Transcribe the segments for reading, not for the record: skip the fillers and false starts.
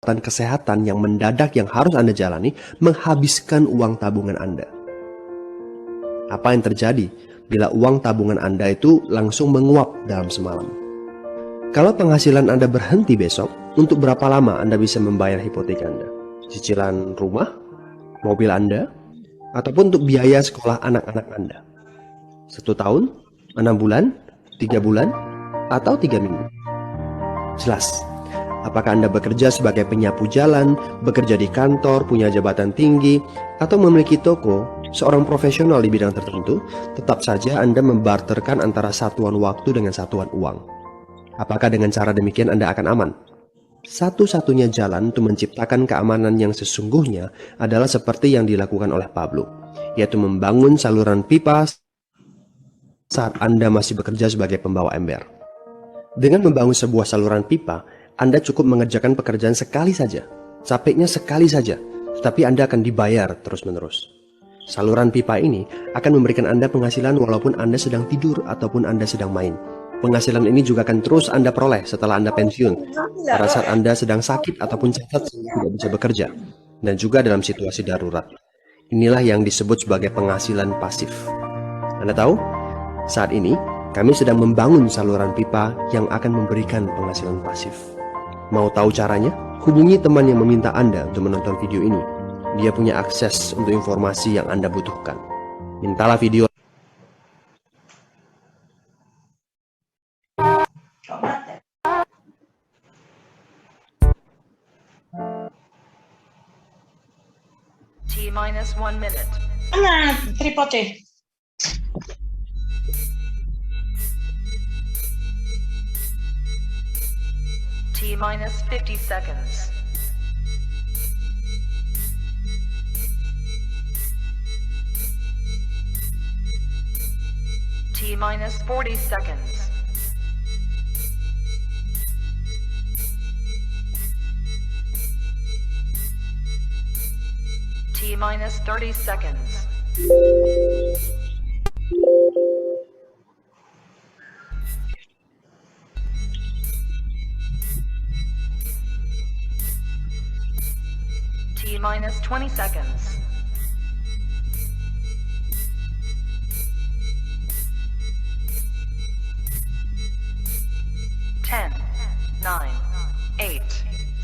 kesehatan yang mendadak yang harus Anda jalani menghabiskan uang tabungan Anda. Apa yang terjadi bila uang tabungan Anda itu langsung menguap dalam semalam? Kalau penghasilan Anda berhenti besok, untuk berapa lama Anda bisa membayar hipotek Anda? Cicilan rumah, mobil Anda, ataupun untuk biaya sekolah anak-anak Anda? 1 tahun, 6 bulan, 3 bulan, atau 3 minggu? Jelas. Apakah Anda bekerja sebagai penyapu jalan, bekerja di kantor, punya jabatan tinggi, atau memiliki toko, seorang profesional di bidang tertentu, tetap saja Anda membarterkan antara satuan waktu dengan satuan uang. Apakah dengan cara demikian Anda akan aman? Satu-satunya jalan untuk menciptakan keamanan yang sesungguhnya adalah seperti yang dilakukan oleh Pablo, yaitu membangun saluran pipa saat Anda masih bekerja sebagai pembawa ember. Dengan membangun sebuah saluran pipa, Anda cukup mengerjakan pekerjaan sekali saja, capeknya sekali saja, tetapi Anda akan dibayar terus-menerus. Saluran pipa ini akan memberikan Anda penghasilan walaupun Anda sedang tidur ataupun Anda sedang main. Penghasilan ini juga akan terus Anda peroleh setelah Anda pensiun, pada saat Anda sedang sakit ataupun cacat sehingga tidak bisa bekerja, dan juga dalam situasi darurat. Inilah yang disebut sebagai penghasilan pasif. Anda tahu? Saat ini, kami sedang membangun saluran pipa yang akan memberikan penghasilan pasif. Mau tahu caranya? Hubungi teman yang meminta Anda untuk menonton video ini. Dia punya akses untuk informasi yang Anda butuhkan. Mintalah video. T-minus 1 minute. Mana tripodnya? T-minus 50 seconds. T-minus 40 seconds. T-minus 30 seconds. T-minus 20 seconds. Ten, 9, 8,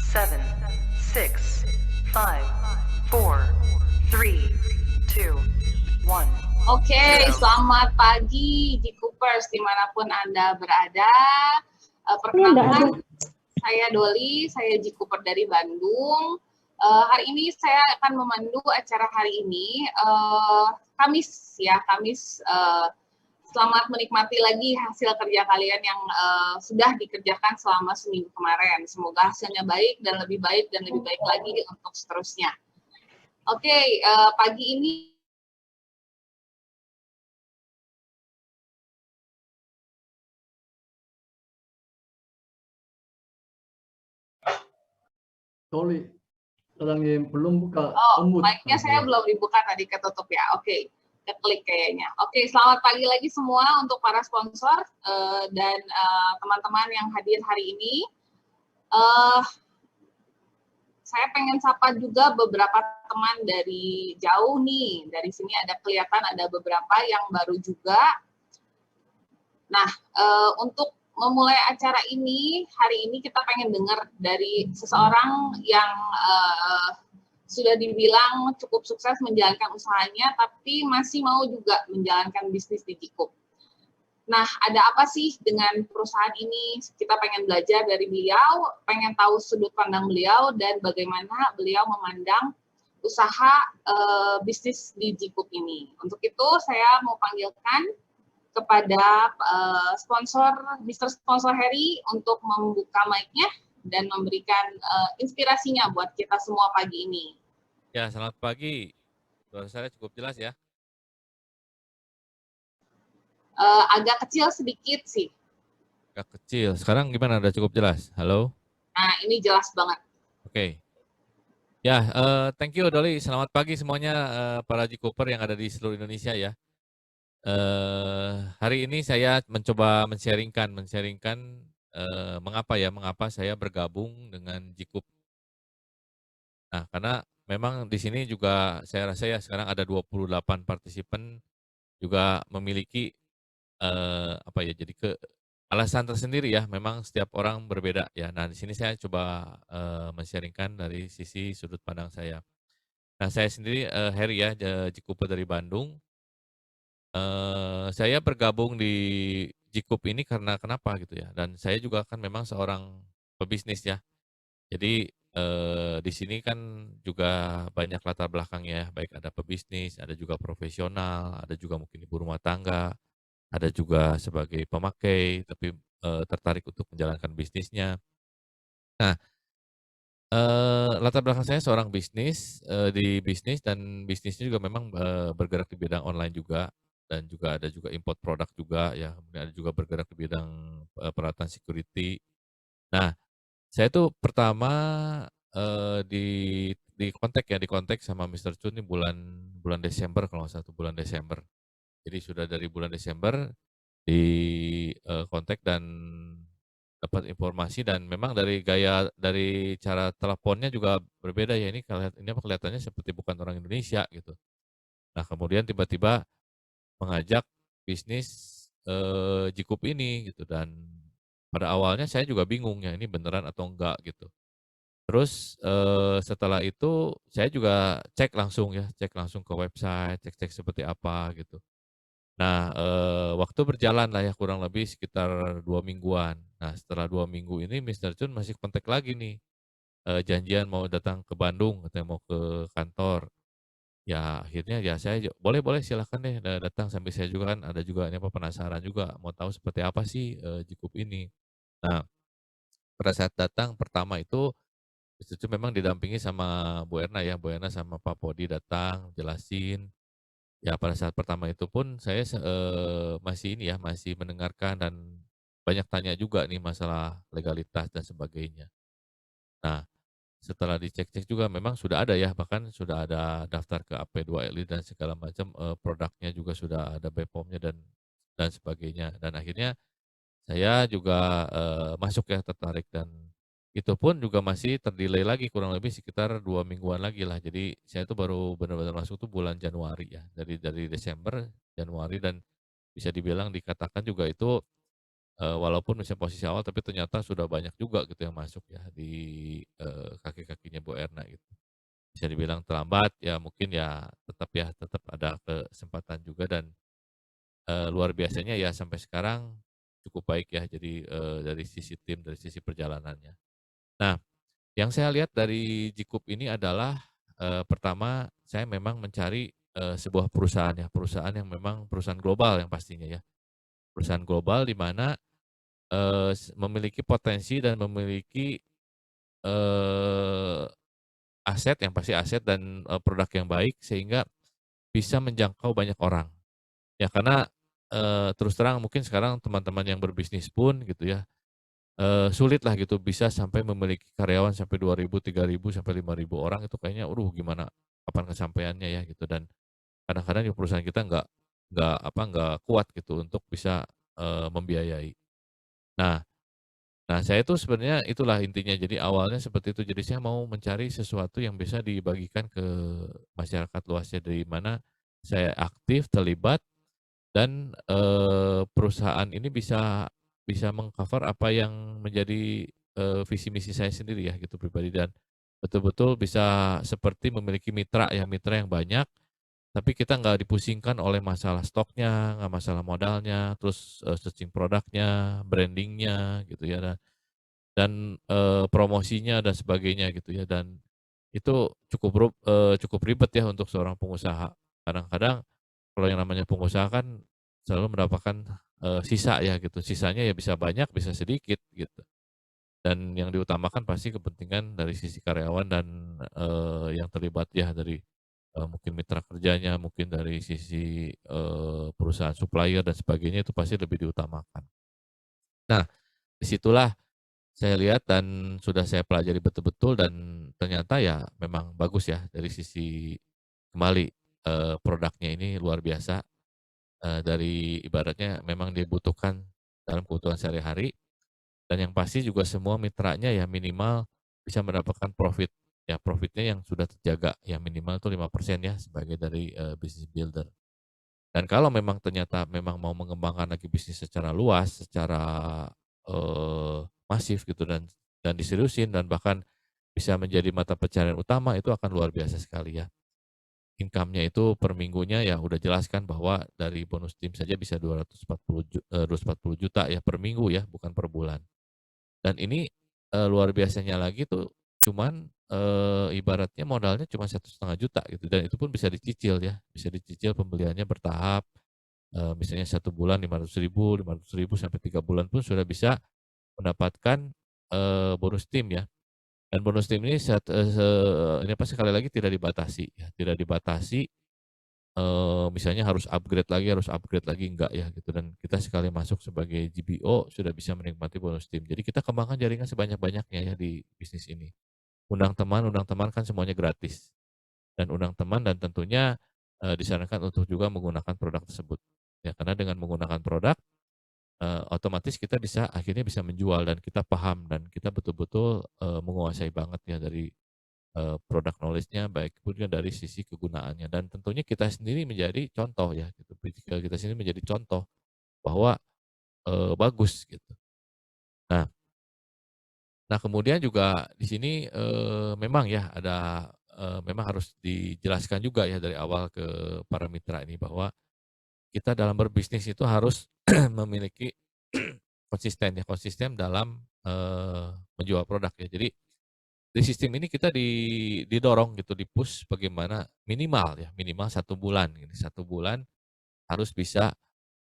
7, 6, 5, 4, 3, 2, 1. Oke, selamat pagi Jikupers dimanapun Anda berada. Perkenalkan, saya Doli, saya Jikuper dari Bandung. Hari ini saya akan memandu acara hari ini, Kamis. Selamat menikmati lagi hasil kerja kalian yang sudah dikerjakan selama seminggu kemarin. Semoga hasilnya baik dan lebih baik lagi untuk seterusnya. Oke, pagi ini Sorry, orangnya belum buka. mic-nya saya belum dibuka tadi, ketutup ya. Oke, keklik kayaknya. Oke, selamat pagi lagi semua untuk para sponsor dan teman-teman yang hadir hari ini. Saya pengen sapa juga beberapa teman dari jauh nih. Dari sini kelihatan ada beberapa yang baru juga. Nah, untuk memulai acara ini, hari ini kita pengen dengar dari seseorang yang sudah dibilang cukup sukses menjalankan usahanya, tapi masih mau juga menjalankan bisnis di Jikup. Nah, ada apa sih dengan perusahaan ini? Kita pengen belajar dari beliau, pengen tahu sudut pandang beliau, dan bagaimana beliau memandang usaha bisnis di Jikup ini. Untuk itu, saya mau panggilkan kepada Mr. Sponsor Harry untuk membuka mic-nya dan memberikan inspirasinya buat kita semua pagi ini. Ya, selamat pagi. Suara saya cukup jelas ya? Agak kecil sedikit sih. Agak kecil. Sekarang gimana? Udah cukup jelas? Halo? Nah, ini jelas banget. Oke. Ya, thank you Doli. Selamat pagi semuanya para Jikuper yang ada di seluruh Indonesia ya. Hari ini saya mencoba men-sharingkan mengapa saya bergabung dengan Jikup Nah, karena memang di sini juga saya rasa ya sekarang ada 28 partisipan juga memiliki, apa ya, jadi alasan tersendiri ya, memang setiap orang berbeda ya. Nah, di sini saya coba, men-sharing-kan dari sisi sudut pandang saya. Nah, saya sendiri, Heri ya, Jikupe dari Bandung. Saya bergabung di Jikup ini karena kenapa gitu ya, dan saya juga kan memang seorang pebisnis ya. Jadi, di sini kan juga banyak latar belakangnya ya, baik ada pebisnis, ada juga profesional, ada juga mungkin ibu rumah tangga, ada juga sebagai pemakai tapi, tertarik untuk menjalankan bisnisnya. Nah, latar belakang saya seorang bisnis, di bisnis dan bisnisnya juga memang, bergerak di bidang online juga, dan juga ada juga import produk juga ya, kemudian ada juga bergerak di bidang, peralatan security. Nah, saya tuh pertama, di kontak sama Mister Chun nih bulan bulan Desember kalau nggak salah tuh, bulan Desember. Jadi sudah dari bulan Desember di, kontak dan dapat informasi dan memang dari cara teleponnya juga berbeda ya, ini apa kelihatannya seperti bukan orang Indonesia gitu. Nah kemudian tiba-tiba mengajak bisnis, Jikup ini gitu dan pada awalnya saya juga bingung ya ini beneran atau enggak gitu. Terus, setelah itu saya juga cek langsung ke website, cek-cek seperti apa gitu. Nah, waktu berjalan lah ya kurang lebih sekitar 2 mingguan. Nah setelah 2 minggu ini Mister Chun masih kontak lagi nih, janjian mau datang ke Bandung katanya mau ke kantor. Ya akhirnya ya saya "Boleh boleh silahkan deh datang," sambil saya juga kan ada juga ini apa, penasaran juga mau tahu seperti apa sih, Jikup ini. Nah pada saat datang pertama itu Mister Chun memang didampingi sama Bu Erna ya, Bu Erna sama Pak Podi datang jelasin. Ya pada saat pertama itu pun saya masih ini ya, masih mendengarkan dan banyak tanya juga nih masalah legalitas dan sebagainya. Nah, setelah dicek-cek juga memang sudah ada ya, bahkan sudah ada daftar ke AP2LI dan segala macam, produknya juga sudah ada BPOM-nya dan sebagainya. Dan akhirnya saya juga, masuk ya, tertarik dan itu pun juga masih ter-delay lagi kurang lebih sekitar 2 mingguan lagi lah. Jadi saya itu baru benar-benar masuk tuh bulan Januari ya, dari Desember, Januari dan bisa dibilang dikatakan juga itu, walaupun misalnya posisi awal tapi ternyata sudah banyak juga gitu yang masuk ya di, kaki-kakinya Bu Erna gitu. Bisa dibilang terlambat ya mungkin ya, tetap ada kesempatan juga dan, luar biasanya ya sampai sekarang cukup baik ya jadi, dari sisi tim, dari sisi perjalanannya. Nah, yang saya lihat dari Jikup ini adalah, pertama saya memang mencari, sebuah perusahaan ya, perusahaan yang memang perusahaan global yang pastinya ya. Perusahaan global di mana, memiliki potensi dan memiliki, eee, aset, yang pasti aset dan, produk yang baik sehingga bisa menjangkau banyak orang. Ya karena, terus terang mungkin sekarang teman-teman yang berbisnis pun gitu ya, sulit lah gitu bisa sampai memiliki karyawan sampai 2.000, 3.000, sampai 5.000 orang itu kayaknya, gimana kapan kesampaiannya ya gitu dan kadang-kadang di perusahaan kita nggak kuat gitu untuk bisa, membiayai. Nah nah saya itu sebenarnya itulah intinya jadi awalnya seperti itu jadi saya mau mencari sesuatu yang bisa dibagikan ke masyarakat luasnya dari mana saya aktif terlibat dan, perusahaan ini bisa bisa meng-cover apa yang menjadi, visi misi saya sendiri ya gitu pribadi dan betul-betul bisa seperti memiliki mitra ya, mitra yang banyak, tapi kita nggak dipusingkan oleh masalah stoknya, nggak masalah modalnya, terus, searching produknya, branding-nya gitu ya dan, promosinya dan sebagainya gitu ya dan itu cukup ribet ya untuk seorang pengusaha. Kadang-kadang kalau yang namanya pengusaha kan selalu mendapatkan, sisa ya gitu, sisanya ya bisa banyak bisa sedikit gitu. Dan yang diutamakan pasti kepentingan dari sisi karyawan dan, yang terlibat ya dari, mungkin mitra kerjanya, mungkin dari sisi, perusahaan supplier dan sebagainya itu pasti lebih diutamakan. Nah, disitulah saya lihat dan sudah saya pelajari betul-betul dan ternyata ya memang bagus ya dari sisi kembali, produknya ini luar biasa. Dari ibaratnya memang dibutuhkan dalam kebutuhan sehari-hari dan yang pasti juga semua mitranya ya minimal bisa mendapatkan profit. ya profitnya yang sudah terjaga, ya minimal tuh 5% ya sebagai dari, business builder. Dan kalau memang ternyata memang mau mengembangkan lagi bisnis secara luas, secara, masif gitu dan diseriusin dan bahkan bisa menjadi mata pencaharian utama, itu akan luar biasa sekali ya. Income-nya itu per minggunya ya udah jelas kan bahwa dari bonus tim saja bisa 240 juta ya per minggu ya, bukan per bulan. Dan ini, luar biasanya lagi tuh cuman, ibaratnya modalnya cuma 1,5 juta gitu dan itu pun bisa dicicil ya, bisa dicicil pembeliannya bertahap, misalnya 1 bulan 500.000 sampai 3 bulan pun sudah bisa mendapatkan, bonus tim ya. Dan bonus tim ini ini apa, sekali lagi tidak dibatasi ya, tidak dibatasi, misalnya harus upgrade lagi, enggak ya gitu, dan kita sekali masuk sebagai GBO sudah bisa menikmati bonus tim. Jadi kita kembangkan jaringan sebanyak-banyaknya ya di bisnis ini. Undang teman kan semuanya gratis, dan undang teman dan tentunya, disarankan untuk juga menggunakan produk tersebut. Ya karena dengan menggunakan produk, otomatis kita akhirnya bisa menjual dan kita paham dan kita betul-betul, menguasai banget ya dari, produk knowledge-nya baik pun juga dari sisi kegunaannya dan tentunya kita sendiri menjadi contoh ya gitu, kita sendiri menjadi contoh bahwa, bagus gitu. Nah nah kemudian juga di sini, memang ya ada, memang harus dijelaskan juga ya dari awal ke para mitra ini bahwa kita dalam berbisnis itu harus memiliki konsisten dalam, menjual produk ya. Jadi di sistem ini kita didorong gitu, di-push bagaimana minimal ya, minimal 1 bulan gitu, 1 bulan harus bisa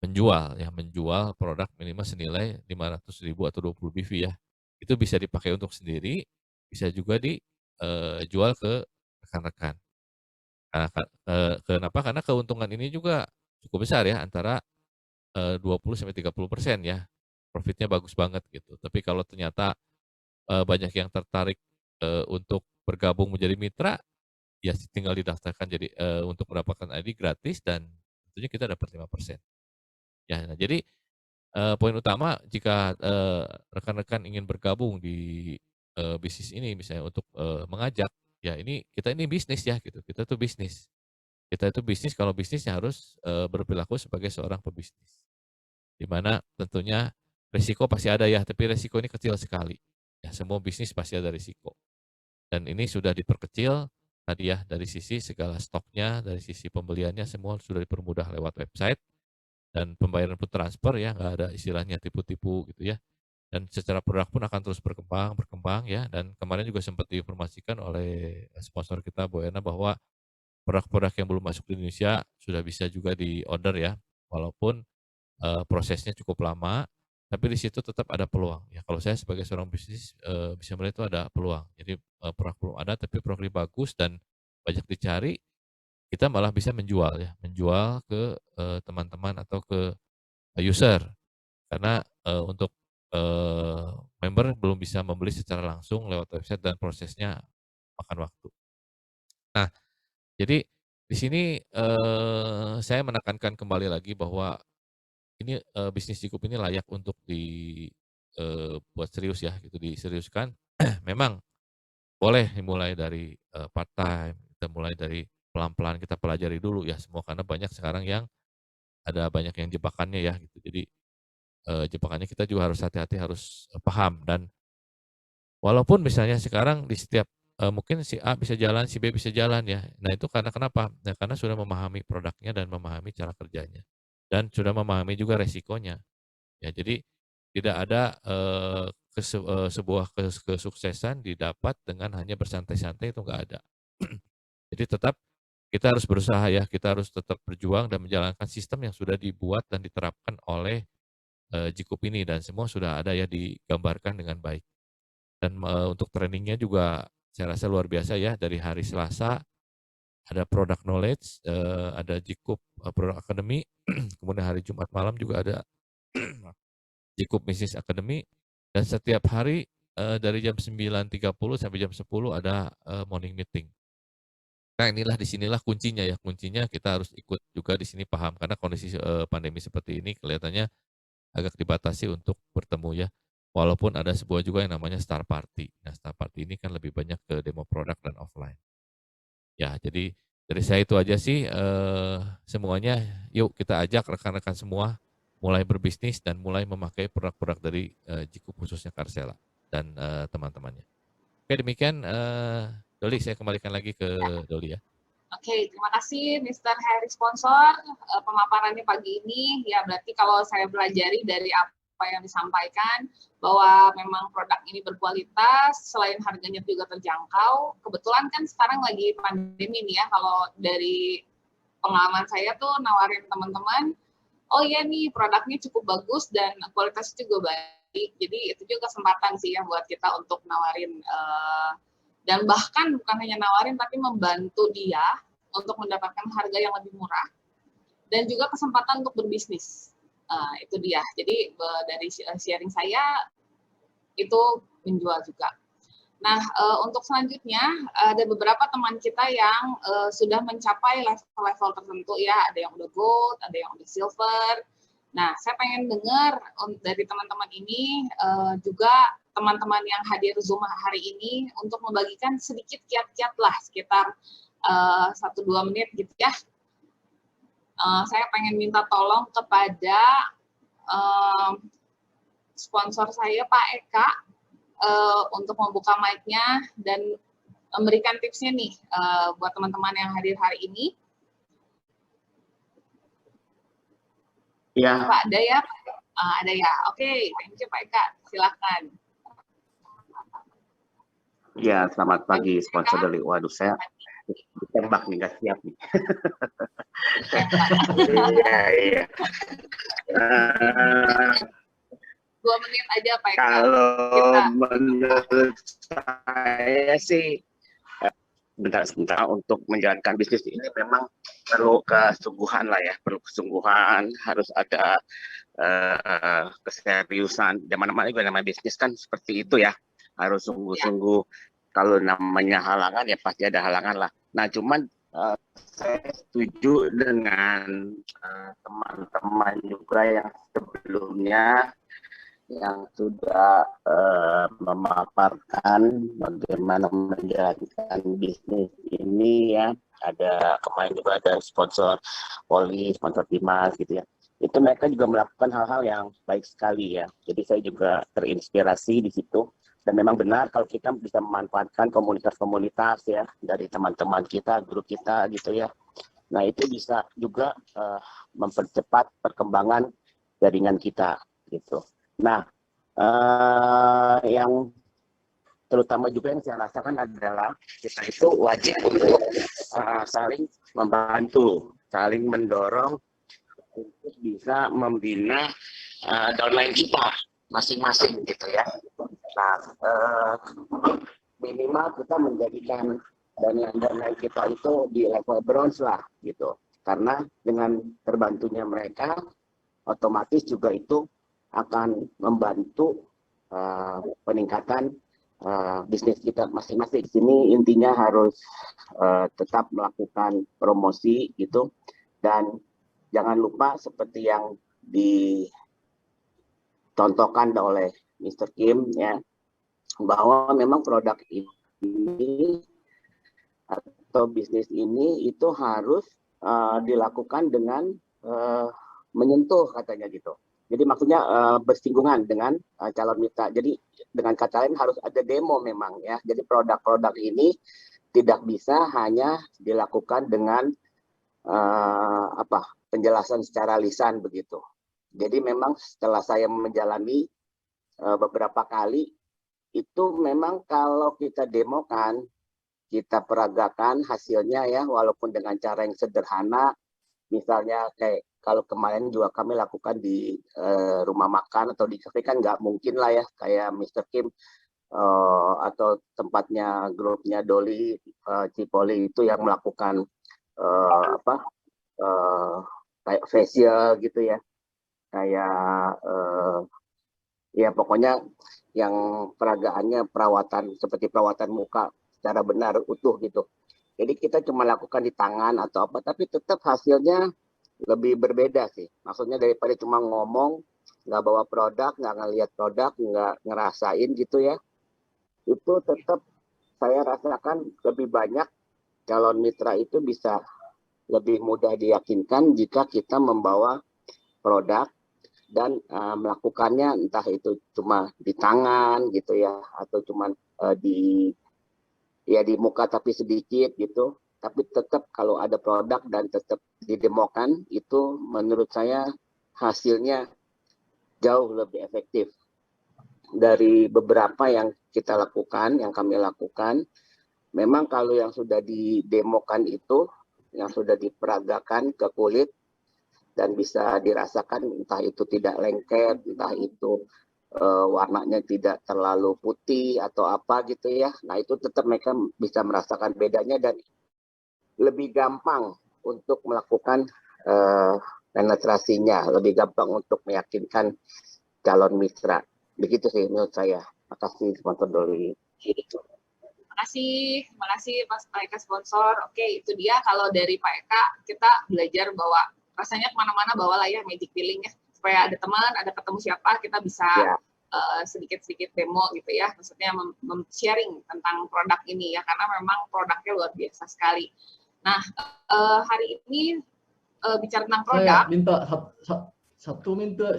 menjual ya, menjual produk minimal senilai 500.000 atau 20 BV ya. Itu bisa dipakai untuk sendiri, bisa juga jual ke rekan-rekan. Nah, kenapa? Karena keuntungan ini juga cukup besar ya, antara, 20 sampai 30% ya. Profitnya bagus banget gitu. Tapi kalau ternyata, banyak yang tertarik, untuk bergabung menjadi mitra, ya tinggal didaftarkan jadi, untuk mendapatkan ID gratis dan tentunya kita dapat 5%. Ya, nah jadi, poin utama jika, rekan-rekan ingin bergabung di, bisnis ini misalnya untuk, mengajak, ya kita ini bisnis ya gitu, kita tuh bisnis. Kita itu bisnis, kalau bisnis ya harus, berperilaku sebagai seorang pebisnis. Di mana tentunya resiko pasti ada ya, tapi resiko ini kecil sekali. Ya semua bisnis pasti ada risiko. Dan ini sudah diperkecil tadi ya, dari sisi segala stoknya, dari sisi pembeliannya semua sudah dipermudah lewat website dan pembayaran pun transfer ya, nggak ada istilahnya tipu-tipu gitu ya. Dan secara produk pun akan terus berkembang berkembang ya, dan kemarin juga sempat diinformasikan oleh sponsor kita Bu Ena bahwa produk-produk yang belum masuk di Indonesia sudah bisa juga di-order ya, walaupun, prosesnya cukup lama, tapi di situ tetap ada peluang. Ya kalau saya sebagai seorang bisnis, bisa melihat itu ada peluang. Jadi, produk belum ada tapi produk ini bagus dan banyak dicari, kita malah bisa menjual ya, menjual ke, teman-teman atau ke user. Karena, untuk, member belum bisa membeli secara langsung lewat website dan prosesnya makan waktu. Nah, jadi di sini, saya menekankan kembali lagi bahwa ini, bisnis Jikup ini layak untuk buat serius ya gitu, diseriuskan. Memang boleh dimulai dari, part-time, kita mulai dari pelan-pelan kita pelajari dulu ya semua, karena banyak sekarang yang ada banyak yang jebakannya ya gitu. Jadi, jebakannya kita juga harus hati-hati, harus, paham dan walaupun misalnya sekarang di setiap mungkin si A bisa jalan, si B bisa jalan ya. Nah itu karena kenapa? Ya karena sudah memahami produknya dan memahami cara kerjanya. Dan sudah memahami juga resikonya. Ya jadi tidak ada, sebuah kesuksesan didapat dengan hanya bersantai-santai, itu nggak ada. Jadi tetap kita harus berusaha ya, kita harus tetap berjuang dan menjalankan sistem yang sudah dibuat dan diterapkan oleh, Jikup ini dan semua sudah ada ya digambarkan dengan baik. Dan, untuk trainingnya juga saya rasa luar biasa ya, dari hari Selasa ada product knowledge, ada Jikup, Product Academy, kemudian hari Jumat malam juga ada Jikup Business Academy, dan setiap hari, dari jam 9.30 sampai jam 10 ada, morning meeting. Nah inilah, di sinilah kuncinya ya, kuncinya kita harus ikut juga di sini paham, karena kondisi, pandemi seperti ini kelihatannya agak dibatasi untuk bertemu ya. Walaupun ada sebuah juga yang namanya Star Party. Nah, Star Party ini kan lebih banyak ke demo produk dan offline. Ya, jadi dari saya itu aja sih, semuanya yuk kita ajak rekan-rekan semua mulai berbisnis dan mulai memakai produk-produk dari Jiku khususnya Karsela dan teman-temannya. Oke demikian, Doli saya kembalikan lagi ke Doli ya. Oke, terima kasih Mr. Harry sponsor pemaparannya pagi ini. Ya, berarti kalau saya pelajari dari apa yang disampaikan, bahwa memang produk ini berkualitas, selain harganya juga terjangkau. Kebetulan kan sekarang lagi pandemi nih ya, kalau dari pengalaman saya tuh nawarin teman-teman, oh iya nih produknya cukup bagus dan kualitasnya juga baik. Jadi itu juga kesempatan sih ya buat kita untuk nawarin dan bahkan bukan hanya nawarin tapi membantu dia untuk mendapatkan harga yang lebih murah dan juga kesempatan untuk berbisnis. Itu dia. Jadi dari sharing saya itu menjual juga. Nah, untuk selanjutnya ada beberapa teman kita yang sudah mencapai level-level tertentu ya, ada yang udah gold, ada yang udah silver. Nah, saya pengen dengar dari teman-teman ini juga teman-teman yang hadir Zoom hari ini untuk membagikan sedikit kiat-kiat lah, sekitar 1-2 menit gitu ya. Saya pengen minta tolong kepada sponsor saya Pak Eka untuk membuka mic-nya dan memberikan tipsnya nih buat teman-teman yang hadir hari ini. Ya. Pak, ada ya? Ada ya. Oke, thank you Pak Eka. Silakan. Ya, selamat pagi sponsor dari. Waduh, saya ditembak nih, nggak siap nih. Iya. 2 menit aja Pak Eka. Kalau menurut saya sih, sebentar untuk menjalankan bisnis ini memang perlu kesungguhan lah ya, perlu kesungguhan, harus ada keseriusan. Di mana-mana juga namanya bisnis kan seperti itu ya, harus sungguh-sungguh. Kalau namanya halangan ya pasti ada halangan lah. Nah cuman saya setuju dengan teman-teman juga yang sebelumnya yang sudah memaparkan bagaimana menjalankan bisnis ini ya. Ada kemarin juga ada sponsor Poli, sponsor Dimas gitu ya. Itu mereka juga melakukan hal-hal yang baik sekali ya. Jadi saya juga terinspirasi di situ. Dan memang benar kalau kita bisa memanfaatkan komunitas-komunitas ya dari teman-teman kita, grup kita gitu ya. Nah itu bisa juga mempercepat perkembangan jaringan kita gitu. Nah yang terutama juga yang saya rasakan adalah kita itu wajib untuk saling membantu, saling mendorong untuk bisa membina downline kita masing-masing gitu ya. Nah, minimal kita menjadikan downline kita itu di level bronze lah gitu. Karena dengan terbantunya mereka, otomatis juga itu akan membantu peningkatan bisnis kita masing-masing. Di sini intinya harus tetap melakukan promosi gitu, dan jangan lupa seperti yang dicontohkan oleh Mr. Kim ya, bahwa memang produk ini atau bisnis ini itu harus dilakukan dengan menyentuh katanya gitu. Jadi maksudnya bersinggungan dengan calon mitra. Jadi dengan kata lain harus ada demo memang ya. Jadi produk-produk ini tidak bisa hanya dilakukan dengan penjelasan secara lisan begitu. Jadi memang setelah saya menjalani beberapa kali, itu memang kalau kita demokan, kita peragakan hasilnya ya, walaupun dengan cara yang sederhana, misalnya kayak kalau kemarin juga kami lakukan di rumah makan atau di kafe, kan nggak mungkin lah ya kayak Mr. Kim atau tempatnya grupnya Doli Cipoli itu yang melakukan kayak facial gitu ya, kayak ya pokoknya yang peragaannya perawatan seperti perawatan muka secara benar utuh gitu. Jadi kita cuma lakukan di tangan atau apa, tapi tetap hasilnya lebih berbeda sih. Maksudnya daripada cuma ngomong nggak bawa produk, nggak ngelihat produk, nggak ngerasain gitu ya, itu tetap saya rasakan lebih banyak calon mitra itu bisa lebih mudah diyakinkan jika kita membawa produk dan melakukannya entah itu cuma di tangan gitu ya, atau cuma di muka tapi sedikit gitu. Tapi tetap kalau ada produk dan tetap didemokan, itu menurut saya hasilnya jauh lebih efektif dari beberapa yang kita lakukan, yang kami lakukan. Memang kalau yang sudah didemokan itu, yang sudah diperagakan ke kulit dan bisa dirasakan, entah itu tidak lengket, entah itu warnanya tidak terlalu putih atau apa gitu ya. Nah itu tetap mereka bisa merasakan bedanya dan lebih gampang untuk melakukan penetrasinya, lebih gampang untuk meyakinkan calon mitra. Begitu sih menurut saya. Makasih sponsor Doli. Terima kasih Pak Eka sponsor. Oke, itu dia kalau dari Pak Eka kita belajar bahwa rasanya kemana-mana bawalah ya magic feeling ya, supaya ada teman, ada ketemu siapa, kita bisa sedikit-sedikit demo gitu ya, maksudnya sharing tentang produk ini ya, karena memang produknya luar biasa sekali. Nah, hari ini bicara tentang produk. Saya minta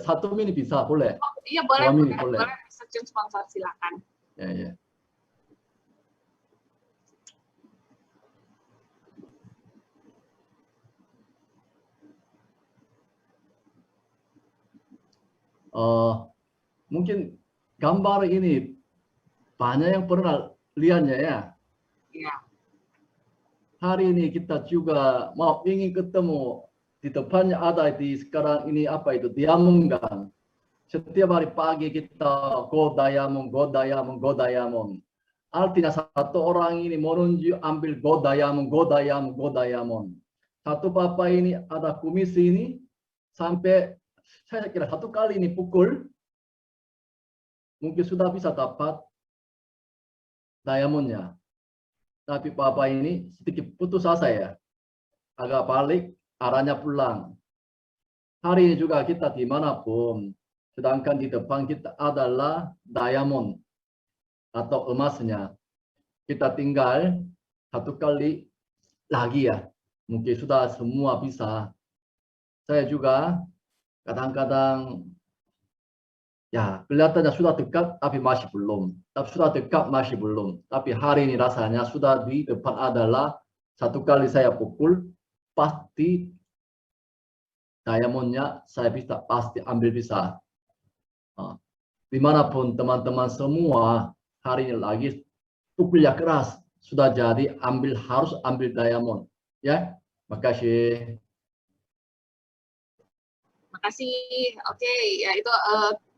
satu menit bisa boleh? Oh, iya boleh, 2 menit boleh. Mr. Chun sponsor silakan. Ya. Mungkin gambar ini banyak yang pernah lihatnya ya. Iya. Hari ini kita juga mau ingin ketemu, di depannya ada di sekarang ini apa itu, Diamond Gun. Setiap hari pagi kita go diamond, go diamond, go diamond. Artinya satu orang ini menuju ambil go diamond, go diamond, go diamond. Satu bapak ini ada kumis ini sampai saya kira satu kali ini pukul mungkin sudah bisa dapat diamondnya. Tapi bapak ini sedikit putus asa ya, agak balik arahnya pulang. Hari ini juga kita dimanapun, sedangkan di depan kita adalah diamond atau emasnya. Kita tinggal satu kali lagi ya, mungkin sudah semua bisa. Saya juga kadang-kadang ya kelihatannya sudah dekat tapi masih belum. Tapi sudah dekat masih belum. Tapi hari ini rasanya sudah di depan adalah satu kali saya pukul pasti diamondnya saya bisa pasti ambil bisa. Dimanapun teman-teman semua hari ini lagi pukulnya keras sudah jadi harus ambil diamond ya. Makasih. Makasih. Oke, ya itu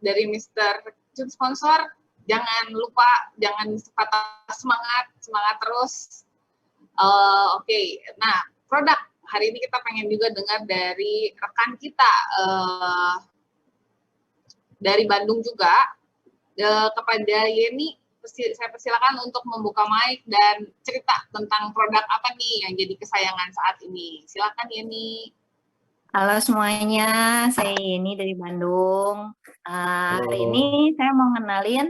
dari Mr. Chun sponsor. Jangan lupa, jangan patah semangat terus. Oke, nah produk hari ini kita pengen juga dengar dari rekan kita dari Bandung juga, kepada Yeni. Saya persilakan untuk membuka mic dan cerita tentang produk apa nih yang jadi kesayangan saat ini. Silakan Yeni. Halo semuanya, saya Yeni dari Bandung. Hari ini saya mau ngenalin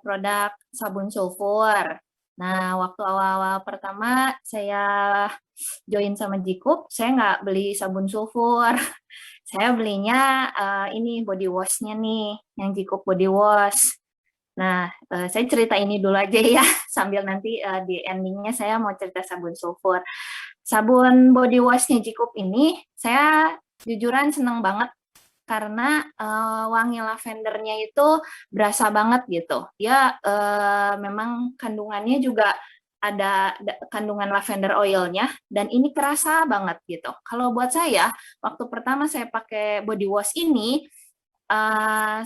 produk sabun sulfur. Nah, waktu awal-awal pertama saya join sama Jikup, saya nggak beli sabun sulfur. Saya belinya ini body wash-nya nih, yang Jikup body wash. Nah, saya cerita ini dulu aja ya, sambil nanti di endingnya saya mau cerita sabun sulfur. Sabun body wash-nya Jikup ini, saya jujuran seneng banget karena wangi lavendernya itu berasa banget gitu. Dia memang kandungannya juga ada kandungan lavender oilnya, dan ini kerasa banget gitu. Kalau buat saya, waktu pertama saya pakai body wash ini,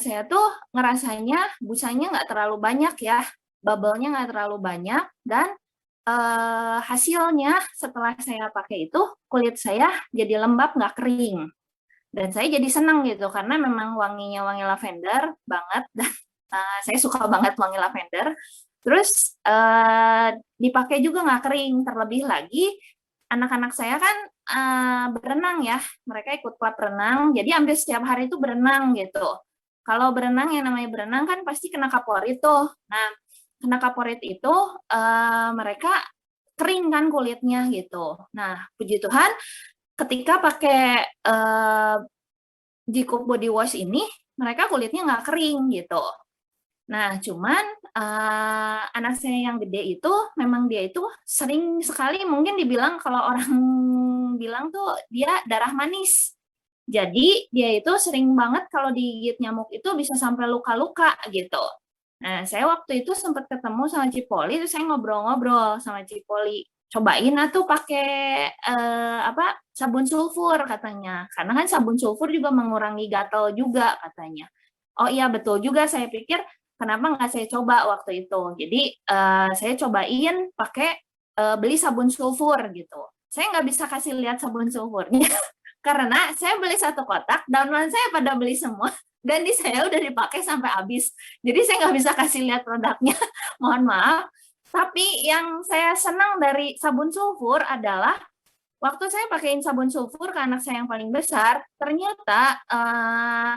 saya tuh ngerasanya busanya nggak terlalu banyak ya, bubble-nya nggak terlalu banyak, dan hasilnya setelah saya pakai itu kulit saya jadi lembab, nggak kering, dan saya jadi senang gitu karena memang wanginya wangi lavender banget, dan saya suka banget wangi lavender. Terus dipakai juga nggak kering, terlebih lagi anak-anak saya kan berenang ya, mereka ikut klub renang, jadi hampir setiap hari itu berenang gitu. Kalau berenang, yang namanya berenang kan pasti kena kaporit tuh. Nah, kena kaporit itu mereka kering kan kulitnya gitu. Nah, puji Tuhan ketika pakai Jikuk body wash ini, mereka kulitnya nggak kering gitu. Nah, cuman anak saya yang gede itu memang dia itu sering sekali, mungkin dibilang kalau orang bilang tuh dia darah manis. Jadi dia itu sering banget kalau digigit nyamuk itu bisa sampai luka-luka gitu. Nah, saya waktu itu sempat ketemu sama Cipoli, terus saya ngobrol-ngobrol sama Cipoli. Cobain tuh pakai sabun sulfur katanya. Karena kan sabun sulfur juga mengurangi gatal juga katanya. Oh iya betul juga, saya pikir kenapa nggak saya coba waktu itu. Jadi saya cobain pakai beli sabun sulfur gitu. Saya nggak bisa kasih lihat sabun sulfurnya karena saya beli 1 kotak, downline saya pada beli semua, dan di saya udah dipakai sampai habis. Jadi saya nggak bisa kasih lihat produknya, mohon maaf. Tapi yang saya senang dari sabun sulfur adalah waktu saya pakaiin sabun sulfur ke anak saya yang paling besar, ternyata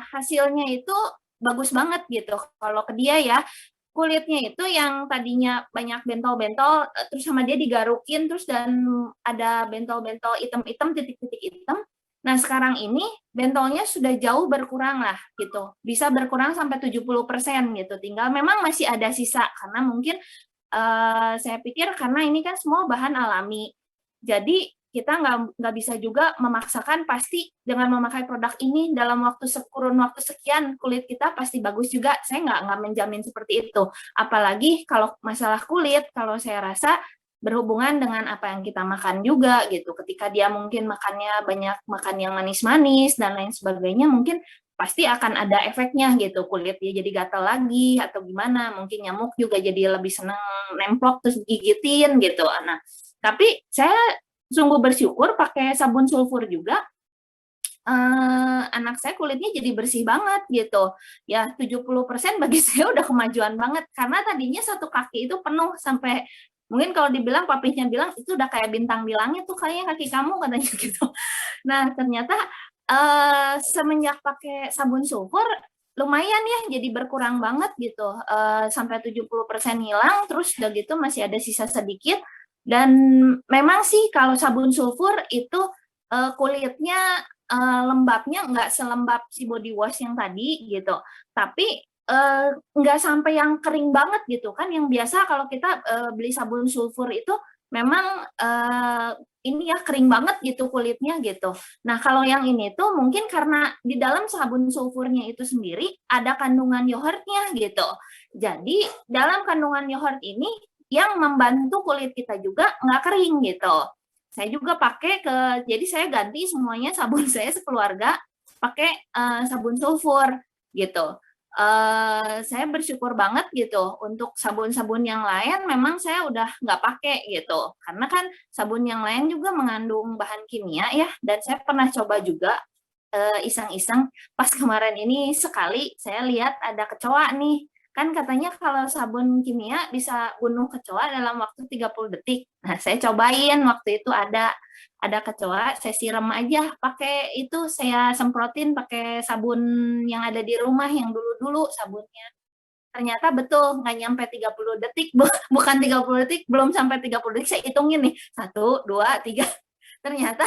hasilnya itu bagus banget gitu. Kalau ke dia ya, kulitnya itu yang tadinya banyak bentol-bentol, terus sama dia digarukin, terus dan ada bentol-bentol hitam-hitam, titik-titik hitam. Nah, sekarang ini bentolnya sudah jauh berkurang lah gitu. Bisa berkurang sampai 70% gitu. Tinggal memang masih ada sisa karena mungkin saya pikir karena ini kan semua bahan alami. Jadi kita nggak bisa juga memaksakan pasti dengan memakai produk ini dalam kurun waktu sekian kulit kita pasti bagus juga. Saya nggak menjamin seperti itu. Apalagi kalau masalah kulit, kalau saya rasa berhubungan dengan apa yang kita makan juga gitu. Ketika dia mungkin makannya banyak makan yang manis-manis dan lain sebagainya, mungkin pasti akan ada efeknya gitu. Kulit dia jadi gatal lagi atau gimana. Mungkin nyamuk juga jadi lebih senang nemplok terus gigitin gitu. Nah, tapi saya sungguh bersyukur pakai sabun sulfur juga. Anak saya kulitnya jadi bersih banget gitu. Ya 70% bagi saya udah kemajuan banget. Karena tadinya 1 kaki itu penuh sampai mungkin kalau dibilang papinya bilang itu udah kayak bintang di langit tuh kayaknya kaki kamu katanya gitu. Nah ternyata semenjak pakai sabun sulfur lumayan ya jadi berkurang banget gitu. Sampai 70% hilang, terus udah gitu masih ada sisa sedikit. Dan memang sih kalau sabun sulfur itu kulitnya lembabnya nggak selembab si body wash yang tadi gitu. Tapi nggak sampai yang kering banget gitu kan, yang biasa kalau kita beli sabun sulfur itu memang ini ya kering banget gitu kulitnya gitu. Nah kalau yang ini tuh mungkin karena di dalam sabun sulfurnya itu sendiri ada kandungan yogurtnya gitu. Jadi dalam kandungan yogurt ini yang membantu kulit kita juga nggak kering gitu. Saya juga pakai jadi saya ganti semuanya sabun saya sekeluarga pakai sabun sulfur gitu. Saya bersyukur banget gitu untuk sabun-sabun yang lain memang saya udah nggak pakai gitu karena kan sabun yang lain juga mengandung bahan kimia ya, dan saya pernah coba juga iseng-iseng pas kemarin ini sekali saya lihat ada kecoa nih, kan katanya kalau sabun kimia bisa bunuh kecoa dalam waktu 30 detik. Nah saya cobain waktu itu ada kecoa, saya siram aja pakai itu, saya semprotin pakai sabun yang ada di rumah yang dulu-dulu sabunnya. Ternyata betul nggak nyampe 30 detik, bukan 30 detik, belum sampai 30 detik saya hitungin nih, 1, 2, 3. Ternyata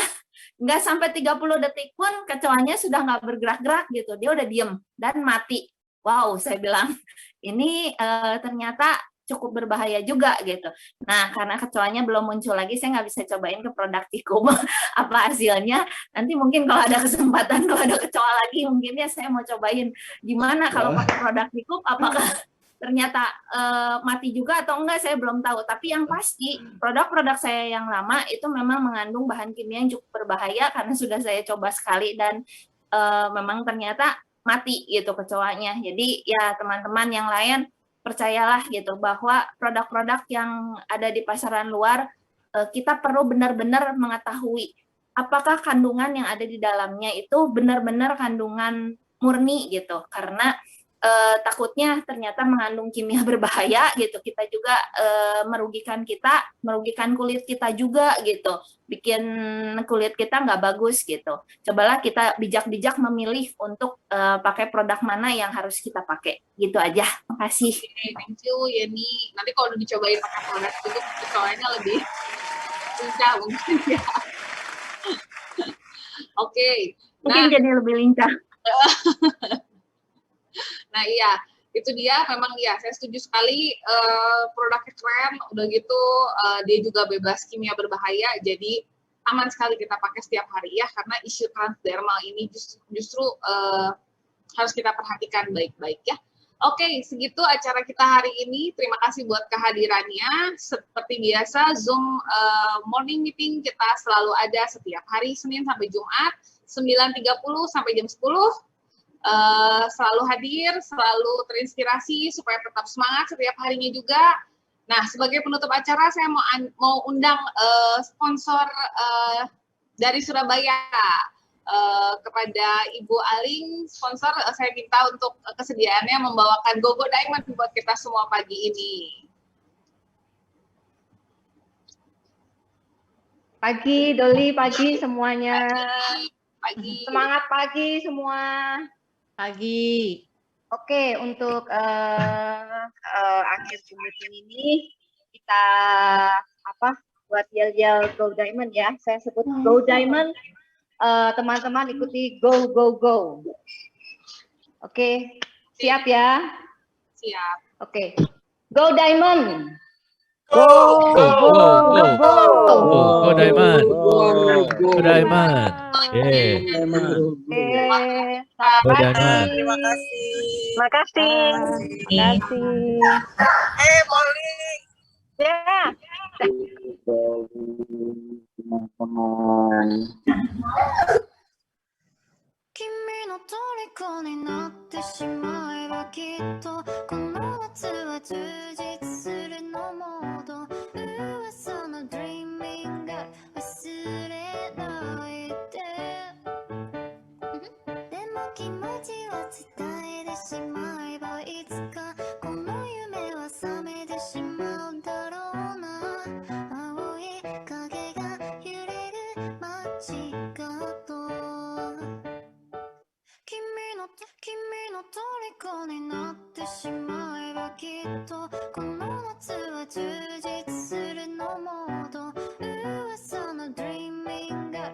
nggak sampai 30 detik pun kecoanya sudah nggak bergerak-gerak gitu, dia udah diem dan mati. Wow, saya bilang ini ternyata cukup berbahaya juga gitu. Nah, karena kecoanya belum muncul lagi, saya nggak bisa cobain ke produk Tikum apa hasilnya. Nanti mungkin kalau ada kesempatan, kalau ada kecoa lagi, mungkin ya saya mau cobain gimana kalau pakai produk Tikum, apakah ternyata mati juga atau enggak, saya belum tahu. Tapi yang pasti, produk-produk saya yang lama itu memang mengandung bahan kimia yang cukup berbahaya karena sudah saya coba sekali dan memang ternyata mati gitu kecoanya. Jadi ya teman-teman yang lain percayalah gitu bahwa produk-produk yang ada di pasaran luar kita perlu benar-benar mengetahui apakah kandungan yang ada di dalamnya itu benar-benar kandungan murni gitu, karena takutnya ternyata mengandung kimia berbahaya gitu. Kita juga merugikan kulit kita juga gitu, bikin kulit kita nggak bagus gitu. Cobalah kita bijak-bijak memilih untuk pakai produk mana yang harus kita pakai, gitu aja. Makasih. Oke, thank you Yeni. Nanti kalau udah dicobain pakai produk itu soalnya lebih lincah mungkin ya. Oke. Mungkin jadi lebih lincah. Nah iya, itu dia memang ya saya setuju sekali, produknya keren, udah gitu dia juga bebas kimia berbahaya, jadi aman sekali kita pakai setiap hari ya, karena isu transdermal ini justru harus kita perhatikan baik-baik ya. Oke, segitu acara kita hari ini. Terima kasih buat kehadirannya. Seperti biasa, Zoom morning meeting kita selalu ada setiap hari Senin sampai Jumat, 9.30 sampai jam 10. Selalu hadir, selalu terinspirasi supaya tetap semangat setiap harinya juga. Nah, sebagai penutup acara saya mau undang sponsor dari Surabaya. Kepada Ibu Aling, sponsor saya minta untuk kesediaannya membawakan GoGo Diamond buat kita semua pagi ini. Pagi Doli, pagi semuanya. Pagi. Semangat pagi semua. Pagi. Oke, untuk akhir Zoom meeting ini kita buat yel-yel Go Diamond ya. Saya sebut Go Diamond. Teman-teman ikuti go go go. Oke, siap ya? Siap. Oke. Go Diamond. Go Diamond. Go Diamond. Yeah. Go Diamond. Terima kasih. Terima kasih. Ya. Teman-teman. 君の虜になってしまえばきっとこの夏は充実するのモード噂の Dreaming が忘れないででも気持ちは伝えてしまえばいつかこの夢は覚めてしまうだろうな青い影が揺れる街角君の虜になってしまえばきっとこの夏は充実するのモード噂の Dreaming が